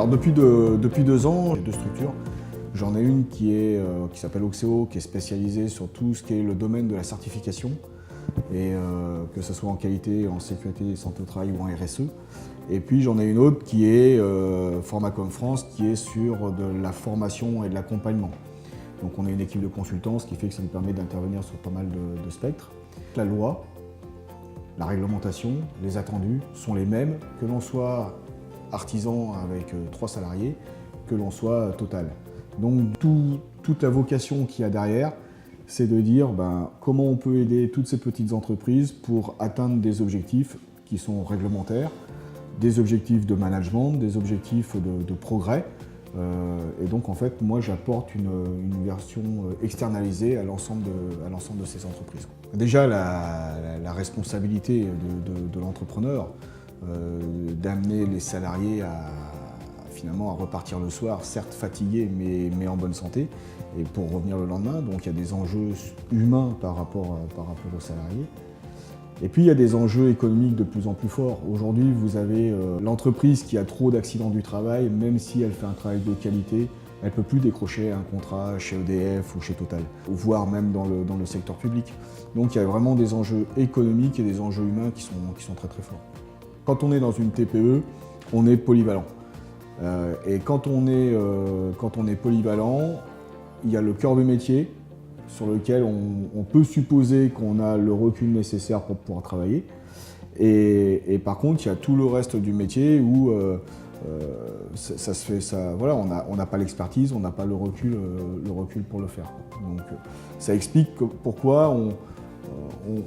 Alors depuis 2 ans, j'ai 2 structures. J'en ai une qui s'appelle Oxeo, qui est spécialisée sur tout ce qui est le domaine de la certification, et que ce soit en qualité, en sécurité, santé au travail ou en RSE. Et puis j'en ai une autre qui est Formacom France, qui est sur de la formation et de l'accompagnement. Donc on a une équipe de consultants, ce qui fait que ça nous permet d'intervenir sur pas mal de spectres. La loi, la réglementation, les attendus sont les mêmes, que l'on soit artisan avec 3 salariés, que l'on soit total. Donc toute la vocation qu'il y a derrière, c'est de dire comment on peut aider toutes ces petites entreprises pour atteindre des objectifs qui sont réglementaires, des objectifs de management, des objectifs de progrès. Et donc en fait, moi j'apporte une version externalisée à l'ensemble de ces entreprises. Déjà la responsabilité de l'entrepreneur, d'amener les salariés finalement à repartir le soir, certes fatigués mais en bonne santé, et pour revenir le lendemain. Donc il y a des enjeux humains par rapport aux salariés. Et puis il y a des enjeux économiques de plus en plus forts. Aujourd'hui, vous avez l'entreprise qui a trop d'accidents du travail, même si elle fait un travail de qualité, elle ne peut plus décrocher un contrat chez EDF ou chez Total, voire même dans le secteur public. Donc il y a vraiment des enjeux économiques et des enjeux humains qui sont très très forts. Quand on est dans une TPE, on est polyvalent. Et quand on est polyvalent, il y a le cœur de métier sur lequel on peut supposer qu'on a le recul nécessaire pour pouvoir travailler. Et par contre, il y a tout le reste du métier où on n'a pas l'expertise, on n'a pas le recul pour le faire. Donc ça explique pourquoi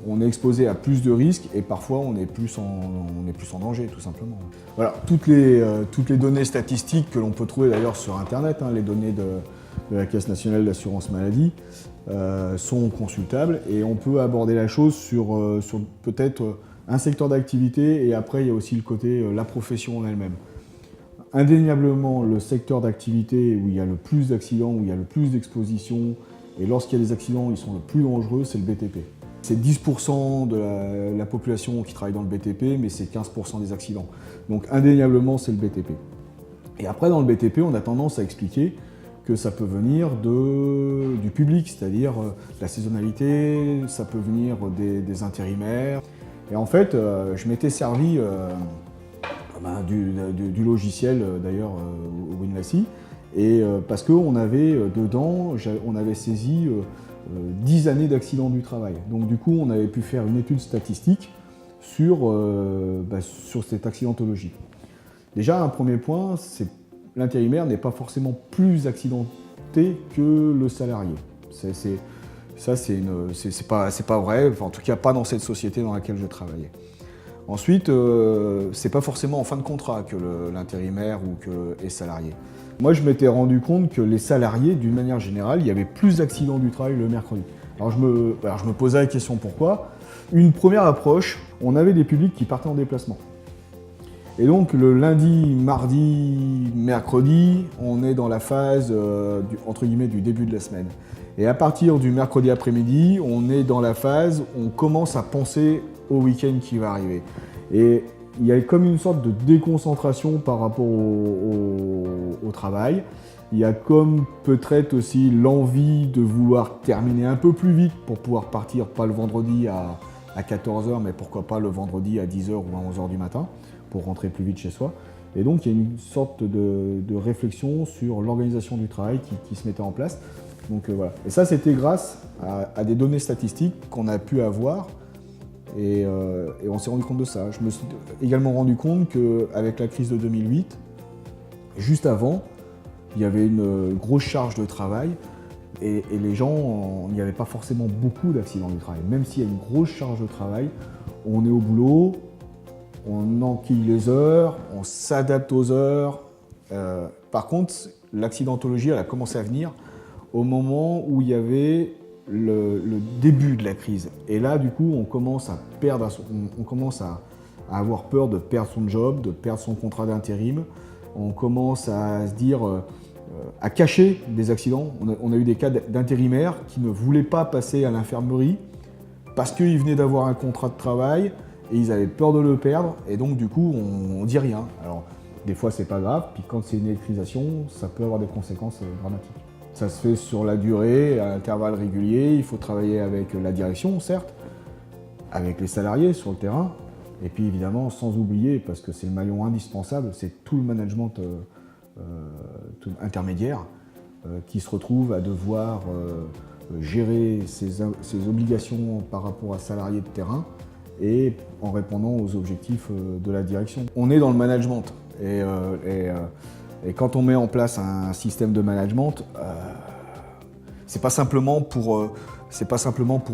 on est exposé à plus de risques et parfois on est plus en danger, tout simplement. Voilà, toutes les données statistiques que l'on peut trouver d'ailleurs sur Internet, les données de la Caisse nationale d'assurance maladie, sont consultables, et on peut aborder la chose sur peut-être un secteur d'activité, et après il y a aussi le côté la profession en elle-même. Indéniablement, le secteur d'activité où il y a le plus d'accidents, où il y a le plus d'expositions, et lorsqu'il y a des accidents, ils sont le plus dangereux, c'est le BTP. C'est 10% de la population qui travaille dans le BTP, mais c'est 15% des accidents. Donc indéniablement, c'est le BTP. Et après, dans le BTP, on a tendance à expliquer que ça peut venir du public, c'est-à-dire la saisonnalité, ça peut venir des intérimaires. Et en fait, je m'étais servi du logiciel d'ailleurs Winlacy, et parce qu'on avait dedans, on avait saisi 10 années d'accidents du travail. Donc du coup, on avait pu faire une étude statistique sur cette accidentologie. Déjà, un premier point, c'est l'intérimaire n'est pas forcément plus accidenté que le salarié. C'est pas vrai, enfin, en tout cas pas dans cette société dans laquelle je travaillais. Ensuite, c'est pas forcément en fin de contrat que l'intérimaire est salarié. Moi, je m'étais rendu compte que les salariés, d'une manière générale, il y avait plus d'accidents du travail le mercredi. Alors je me posais la question pourquoi. Une première approche, on avait des publics qui partaient en déplacement. Et donc le lundi, mardi, mercredi, on est dans la phase entre guillemets du début de la semaine. Et à partir du mercredi après-midi, on est dans la phase où on commence à penser au week-end qui va arriver. Et il y a comme une sorte de déconcentration par rapport au travail. Il y a comme peut-être aussi l'envie de vouloir terminer un peu plus vite pour pouvoir partir, pas le vendredi à 14h, mais pourquoi pas le vendredi à 10h ou à 11h du matin, pour rentrer plus vite chez soi. Et donc il y a une sorte de réflexion sur l'organisation du travail qui se mettait en place. Donc voilà. Et ça, c'était grâce à des données statistiques qu'on a pu avoir, et on s'est rendu compte de ça. Je me suis également rendu compte qu'avec la crise de 2008, juste avant, il y avait une grosse charge de travail, et les gens, il n'y avait pas forcément beaucoup d'accidents du travail. Même s'il y a une grosse charge de travail, on est au boulot, on enquille les heures, on s'adapte aux heures. Par contre, l'accidentologie, elle a commencé à venir au moment où il y avait le début de la crise. Et là, du coup, on commence à avoir peur de perdre son job, de perdre son contrat d'intérim. On commence à se dire, à cacher des accidents. On a eu des cas d'intérimaires qui ne voulaient pas passer à l'infirmerie parce qu'ils venaient d'avoir un contrat de travail et ils avaient peur de le perdre, et donc du coup on dit rien. Alors Des fois, c'est pas grave, puis quand c'est une électrisation, ça peut avoir des conséquences dramatiques. Ça se fait sur la durée, à intervalles réguliers, il faut travailler avec la direction, certes, avec les salariés sur le terrain, et puis évidemment, sans oublier, parce que c'est le maillon indispensable, c'est tout le management tout intermédiaire qui se retrouve à devoir gérer ses obligations par rapport à salariés de terrain et en répondant aux objectifs de la direction. On est dans le management et quand on met en place un système de management, c'est pas simplement pour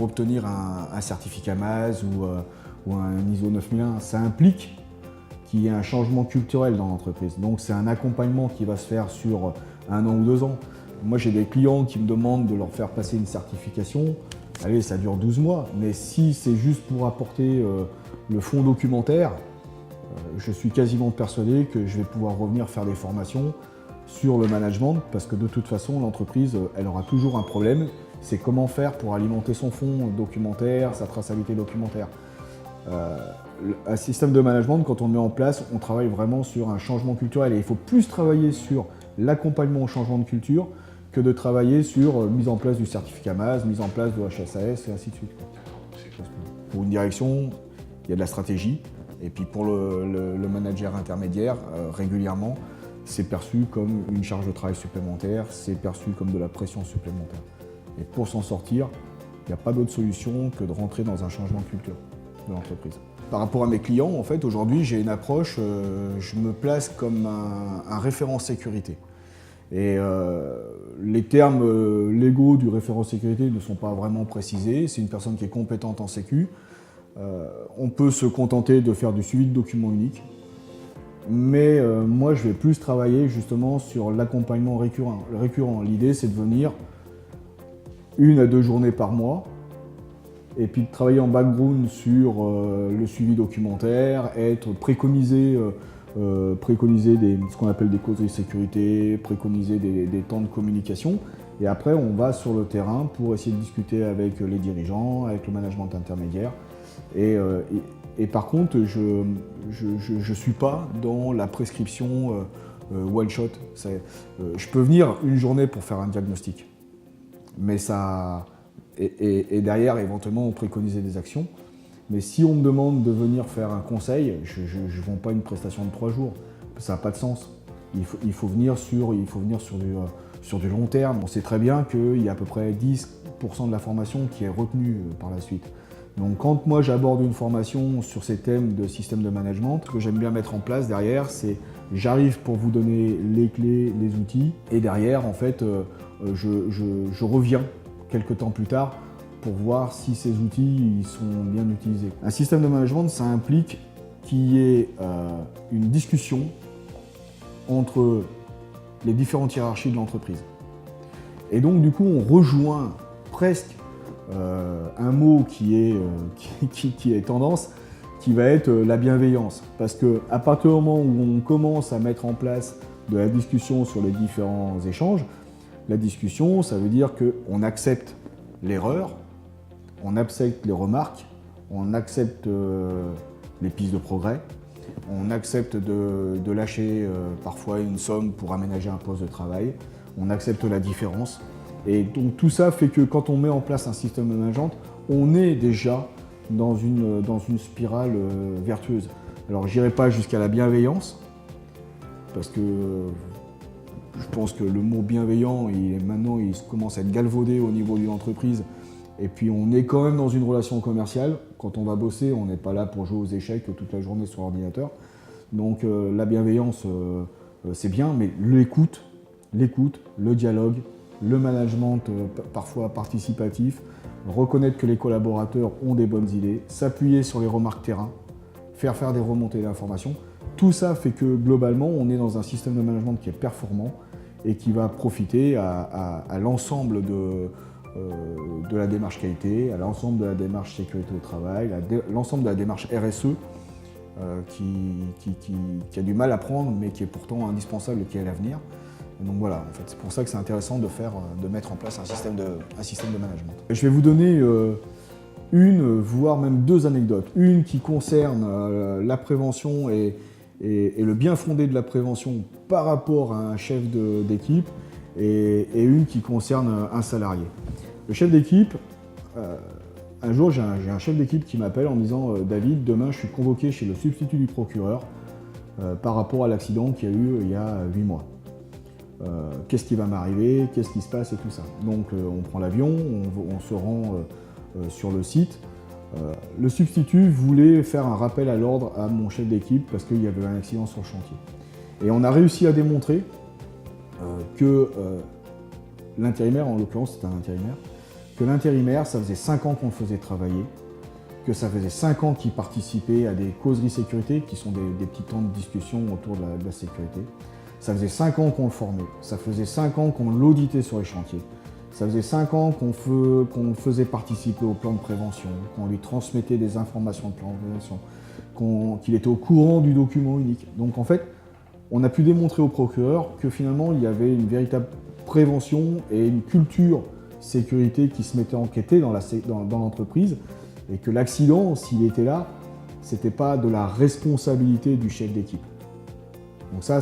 obtenir un certificat MAS ou un ISO 9001. Ça implique qu'il y ait un changement culturel dans l'entreprise. Donc c'est un accompagnement qui va se faire sur 1 an ou 2 ans. Moi j'ai des clients qui me demandent de leur faire passer une certification. Allez, ça dure 12 mois, mais si c'est juste pour apporter le fond documentaire, je suis quasiment persuadé que je vais pouvoir revenir faire des formations sur le management, parce que de toute façon, l'entreprise, elle aura toujours un problème, c'est comment faire pour alimenter son fond documentaire, sa traçabilité documentaire. Un système de management, quand on le met en place, on travaille vraiment sur un changement culturel, et il faut plus travailler sur l'accompagnement au changement de culture que de travailler sur mise en place du certificat MAS, mise en place de HSAS et ainsi de suite. Pour une direction, il y a de la stratégie, et puis pour le manager intermédiaire, régulièrement, c'est perçu comme une charge de travail supplémentaire, c'est perçu comme de la pression supplémentaire. Et pour s'en sortir, il n'y a pas d'autre solution que de rentrer dans un changement de culture de l'entreprise. Par rapport à mes clients, en fait, aujourd'hui, j'ai une approche, je me place comme un référent sécurité. Et les termes légaux du référent sécurité ne sont pas vraiment précisés. C'est une personne qui est compétente en sécu. On peut se contenter de faire du suivi de documents uniques. Mais moi, je vais plus travailler justement sur l'accompagnement récurrent. L'idée, c'est de venir 1 à 2 journées par mois et puis de travailler en background sur le suivi documentaire, préconiser ce qu'on appelle des causes de sécurité, préconiser des temps de communication. Et après, on va sur le terrain pour essayer de discuter avec les dirigeants, avec le management intermédiaire. Et par contre, je ne suis pas dans la prescription one shot. Je peux venir une journée pour faire un diagnostic, mais ça, et derrière, éventuellement, on préconisait des actions. Mais si on me demande de venir faire un conseil, je ne vends pas une prestation de 3 jours. Ça n'a pas de sens. Il faut venir sur du long terme. On sait très bien qu'il y a à peu près 10% de la formation qui est retenue par la suite. Donc quand moi j'aborde une formation sur ces thèmes de système de management, ce que j'aime bien mettre en place derrière, c'est j'arrive pour vous donner les clés, les outils, et derrière en fait je reviens quelques temps plus tard pour voir si ces outils ils sont bien utilisés. Un système de management, ça implique qu'il y ait une discussion entre les différentes hiérarchies de l'entreprise. Et donc du coup on rejoint presque un mot qui est tendance, qui va être la bienveillance. Parce qu'à partir du moment où on commence à mettre en place de la discussion sur les différents échanges, la discussion, ça veut dire qu'on accepte l'erreur, on accepte les remarques, on accepte les pistes de progrès, on accepte de lâcher parfois une somme pour aménager un poste de travail, on accepte la différence. Et donc tout ça fait que quand on met en place un système de management, on est déjà dans une spirale vertueuse. Alors j'irai pas jusqu'à la bienveillance, parce que je pense que le mot bienveillant, maintenant il commence à être galvaudé au niveau d'une entreprise. Et puis on est quand même dans une relation commerciale. Quand on va bosser, on n'est pas là pour jouer aux échecs toute la journée sur l'ordinateur. Donc la bienveillance, c'est bien, mais l'écoute, le dialogue, le management parfois participatif, reconnaître que les collaborateurs ont des bonnes idées, s'appuyer sur les remarques terrain, faire des remontées d'informations. Tout ça fait que globalement, on est dans un système de management qui est performant et qui va profiter à l'ensemble de la démarche qualité, à l'ensemble de la démarche sécurité au travail, l'ensemble de la démarche RSE qui a du mal à prendre mais qui est pourtant indispensable et qui est à l'avenir. Donc voilà, en fait, c'est pour ça que c'est intéressant de mettre en place un système de management. Je vais vous donner voire même 2 anecdotes. Une qui concerne la prévention et et le bien fondé de la prévention par rapport à un chef d'équipe et une qui concerne un salarié. Le chef d'équipe, un jour j'ai un chef d'équipe qui m'appelle en me disant David, demain je suis convoqué chez le substitut du procureur par rapport à l'accident qu'il y a eu il y a 8 mois. Qu'est-ce qui va m'arriver, qu'est-ce qui se passe et tout ça. Donc on prend l'avion, on se rend sur le site. Le substitut voulait faire un rappel à l'ordre à mon chef d'équipe parce qu'il y avait un accident sur le chantier. Et on a réussi à démontrer que l'intérimaire, en l'occurrence c'était un intérimaire, que l'intérimaire, ça faisait 5 ans qu'on le faisait travailler, que ça faisait 5 ans qu'il participait à des causeries sécurité, qui sont des petits temps de discussion autour de la sécurité. Ça faisait 5 ans qu'on le formait, ça faisait 5 ans qu'on l'auditait sur les chantiers. Ça faisait 5 ans qu'on le faisait participer au plan de prévention, qu'on lui transmettait des informations de plan de prévention, qu'il était au courant du document unique. Donc en fait, on a pu démontrer au procureur que finalement il y avait une véritable prévention et une culture sécurité qui se mettait en quête dans l'entreprise et que l'accident, s'il était là, c'était pas de la responsabilité du chef d'équipe. Donc ça,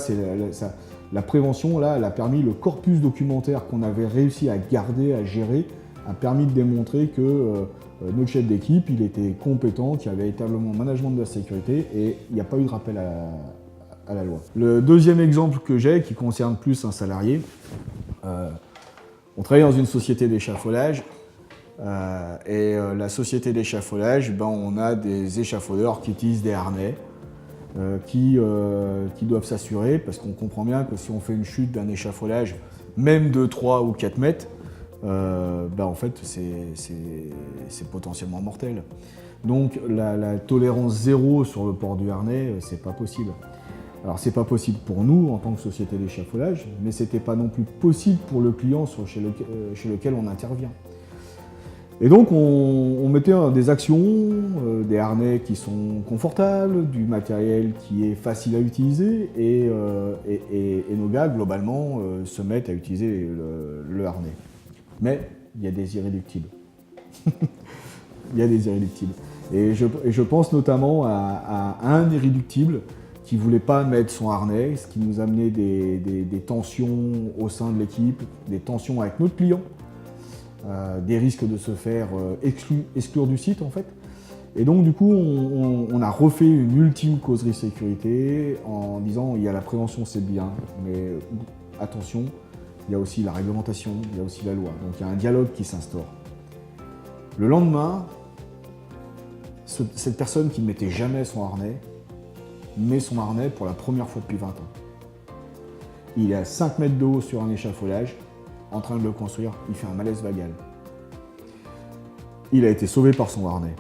la prévention, là, elle a permis, le corpus documentaire qu'on avait réussi à garder, à gérer, a permis de démontrer que notre chef d'équipe, il était compétent, qu'il y avait véritablement un management de la sécurité et il n'y a pas eu de rappel à la loi. Le deuxième exemple que j'ai, qui concerne plus un salarié, on travaille dans une société d'échafaudage et la société d'échafaudage, on a des échafaudeurs qui utilisent des harnais, qui doivent s'assurer, parce qu'on comprend bien que si on fait une chute d'un échafaudage, même de 3 ou 4 mètres, en fait c'est potentiellement mortel. Donc la tolérance zéro sur le port du harnais, c'est pas possible. Alors c'est pas possible pour nous en tant que société d'échafaudage, mais c'était pas non plus possible pour le client chez lequel on intervient. Et donc on mettait des actions, des harnais qui sont confortables, du matériel qui est facile à utiliser et nos gars globalement se mettent à utiliser le harnais. Mais il y a des irréductibles. Il y a des irréductibles. Et je pense notamment à un irréductible qui ne voulait pas mettre son harnais, ce qui nous amenait des tensions au sein de l'équipe, des tensions avec notre client. Des risques de se faire exclure du site en fait. Et donc du coup on a refait une ultime causerie sécurité en disant il y a la prévention c'est bien, mais attention, il y a aussi la réglementation, il y a aussi la loi. Donc il y a un dialogue qui s'instaure. Le lendemain, cette personne qui ne mettait jamais son harnais, met son harnais pour la première fois depuis 20 ans. Il est à 5 mètres de haut sur un échafaudage, en train de le construire, il fait un malaise vagal. Il a été sauvé par son harnais.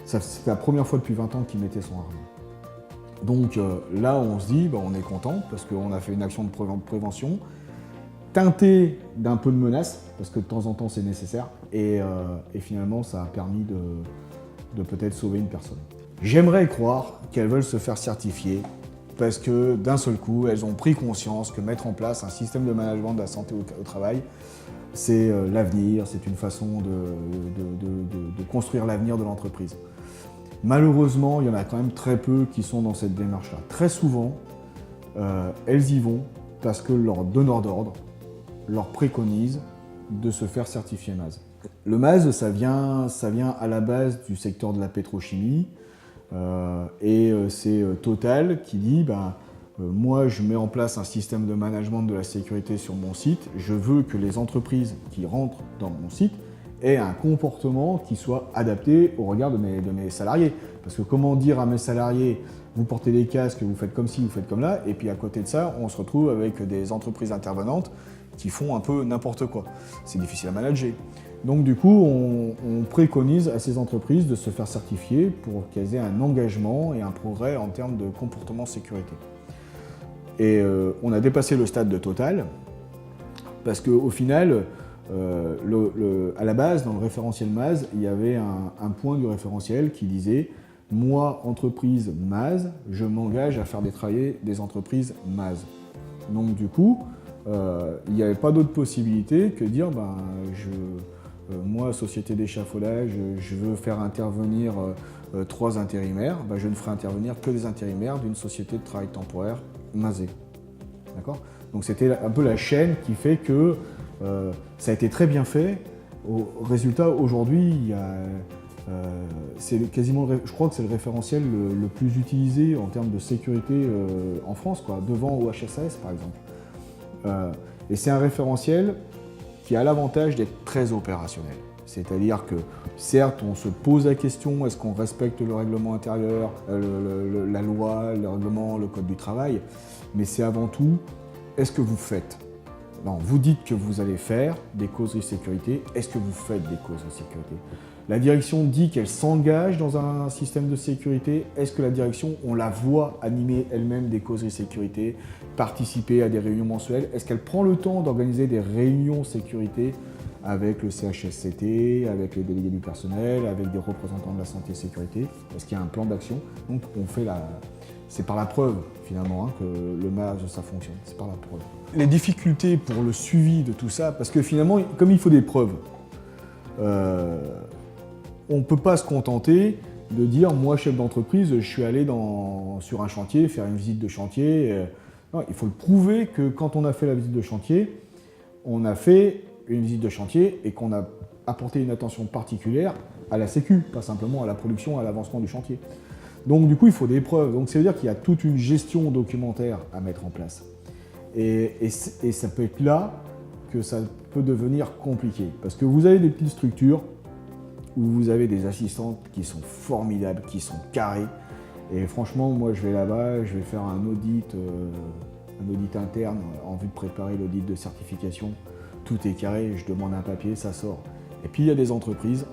C'était la première fois depuis 20 ans qu'il mettait son harnais. Donc là, on se dit, on est content parce qu'on a fait une action de prévention, teintée d'un peu de menace, parce que de temps en temps c'est nécessaire, et finalement ça a permis de peut-être sauver une personne. J'aimerais croire qu'elles veulent se faire certifier, parce que d'un seul coup, elles ont pris conscience que mettre en place un système de management de la santé au travail, c'est l'avenir, c'est une façon de construire l'avenir de l'entreprise. Malheureusement, il y en a quand même très peu qui sont dans cette démarche-là. Très souvent, elles y vont parce que leur donneur d'ordre leur préconise de se faire certifier MASE. Le MASE, ça vient à la base du secteur de la pétrochimie, et c'est Total qui dit moi je mets en place un système de management de la sécurité sur mon site, je veux que les entreprises qui rentrent dans mon site aient un comportement qui soit adapté au regard de mes salariés. Parce que comment dire à mes salariés vous portez des casques, vous faites comme ci, vous faites comme là, et puis à côté de ça on se retrouve avec des entreprises intervenantes qui font un peu n'importe quoi. C'est difficile à manager. Donc du coup, on préconise à ces entreprises de se faire certifier pour qu'elles aient un engagement et un progrès en termes de comportement sécurité. Et on a dépassé le stade de Total, parce qu'au final, à la base, dans le référentiel MASE, il y avait un point du référentiel qui disait « Moi, entreprise MASE, je m'engage à faire travailler des entreprises MASE ». Donc du coup, il n'y avait pas d'autre possibilité que de dire moi, société d'échafaudage, je veux faire intervenir 3 intérimaires, je ne ferai intervenir que des intérimaires d'une société de travail temporaire Mazé. D'accord ? Donc c'était un peu la chaîne qui fait que ça a été très bien fait. Au résultat, aujourd'hui, c'est quasiment, je crois que c'est le référentiel le plus utilisé en termes de sécurité en France, quoi, devant OHSAS par exemple. Et c'est un référentiel qui a l'avantage d'être très opérationnel. C'est-à-dire que, certes, on se pose la question, est-ce qu'on respecte le règlement intérieur, la loi, le règlement, le code du travail, mais c'est avant tout, est-ce que vous faites ? Non, vous dites que vous allez faire des causeries sécurité, est-ce que vous faites des causeries sécurité ? La direction dit qu'elle s'engage dans un système de sécurité, est-ce que la direction, on la voit animer elle-même des causeries sécurité, participer à des réunions mensuelles, est-ce qu'elle prend le temps d'organiser des réunions sécurité avec le CHSCT, avec les délégués du personnel, avec des représentants de la santé et sécurité, est-ce qu'il y a un plan d'action ? Donc on fait c'est par la preuve finalement que le MAS ça fonctionne, c'est par la preuve. Les difficultés pour le suivi de tout ça, parce que finalement, comme il faut des preuves, on ne peut pas se contenter de dire, moi chef d'entreprise, je suis allé sur un chantier, faire une visite de chantier. Non, il faut le prouver que quand on a fait la visite de chantier, on a fait une visite de chantier et qu'on a apporté une attention particulière à la sécu, pas simplement à la production, à l'avancement du chantier. Donc du coup, il faut des preuves. Donc ça veut dire qu'il y a toute une gestion documentaire à mettre en place. Et ça peut être là que ça peut devenir compliqué. Parce que vous avez des petites structures où vous avez des assistantes qui sont formidables, qui sont carrées. Et franchement, moi je vais là-bas, je vais faire un audit interne en vue de préparer l'audit de certification. Tout est carré, je demande un papier, ça sort. Et puis il y a des entreprises,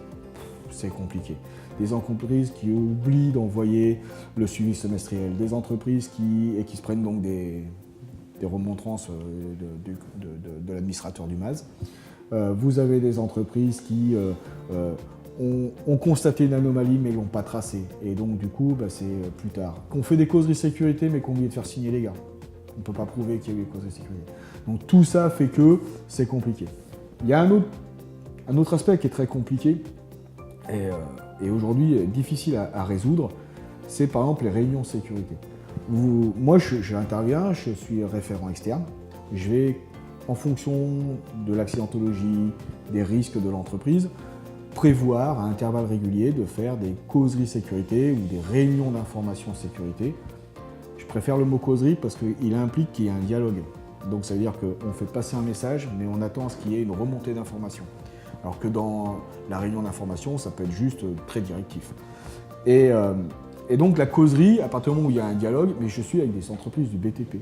c'est compliqué. Des entreprises qui oublient d'envoyer le suivi semestriel, des entreprises qui se prennent donc des remontrances de l'administrateur du MAS. Vous avez des entreprises qui ont constaté une anomalie mais ne l'ont pas tracée. Et donc du coup, c'est plus tard. Qu'on fait des causeries sécurité mais qu'on oublie de faire signer les gars. On ne peut pas prouver qu'il y a eu des causeries sécurité. Donc tout ça fait que c'est compliqué. Il y a un autre aspect qui est très compliqué et aujourd'hui difficile à résoudre, c'est par exemple les réunions sécurité. Moi, j'interviens, je suis référent externe. Je vais, en fonction de l'accidentologie, des risques de l'entreprise, prévoir à intervalles réguliers de faire des causeries sécurité ou des réunions d'information sécurité. Je préfère le mot causerie parce qu'il implique qu'il y ait un dialogue. Donc ça veut dire qu'on fait passer un message, mais on attend à ce qu'il y ait une remontée d'informations. Alors que dans la réunion d'information, ça peut être juste très directif. Et donc la causerie, à partir du moment où il y a un dialogue, mais je suis avec des entreprises du BTP.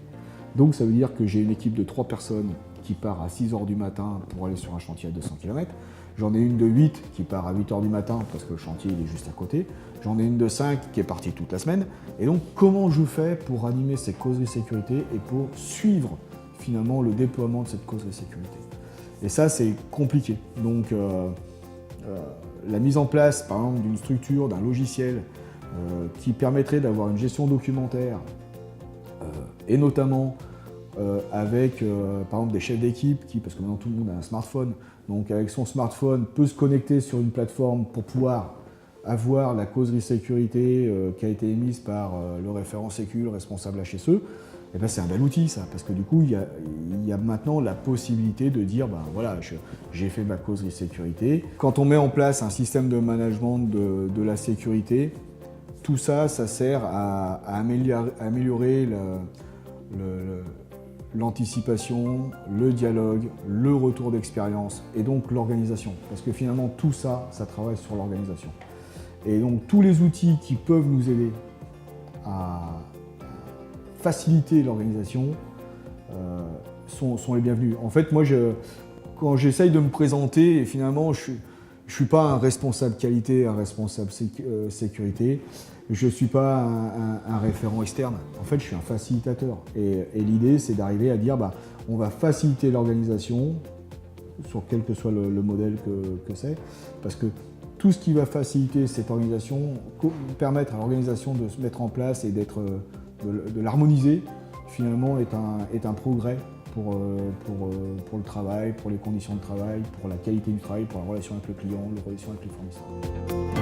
Donc ça veut dire que j'ai une équipe de 3 personnes qui part à 6h du matin pour aller sur un chantier à 200 km. J'en ai une de 8 qui part à 8h du matin parce que le chantier il est juste à côté. J'en ai une de 5 qui est partie toute la semaine. Et donc comment je fais pour animer ces causeries sécurité et pour suivre finalement le déploiement de cette causerie sécurité. Et ça c'est compliqué. Donc la mise en place par exemple d'une structure, d'un logiciel qui permettrait d'avoir une gestion documentaire et notamment avec par exemple des chefs d'équipe parce que maintenant tout le monde a un smartphone, donc avec son smartphone peut se connecter sur une plateforme pour pouvoir avoir la causerie sécurité qui a été émise par le référent sécu, le responsable HSE, et c'est un bel outil ça, parce que du coup il y a maintenant la possibilité de dire voilà, j'ai fait ma causerie sécurité. Quand on met en place un système de management de la sécurité, tout ça, ça sert à améliorer l'anticipation, le dialogue, le retour d'expérience et donc l'organisation. Parce que finalement, tout ça, ça travaille sur l'organisation. Et donc, tous les outils qui peuvent nous aider à faciliter l'organisation sont les bienvenus. En fait, moi, quand j'essaye de me présenter, finalement, je ne suis pas un responsable qualité, un responsable sécurité. Je ne suis pas un référent externe. En fait, je suis un facilitateur. Et l'idée, c'est d'arriver à dire on va faciliter l'organisation sur quel que soit le modèle que c'est. Parce que tout ce qui va faciliter cette organisation, permettre à l'organisation de se mettre en place et de l'harmoniser, finalement, est un progrès pour le travail, pour les conditions de travail, pour la qualité du travail, pour la relation avec le client, la relation avec les fournisseurs.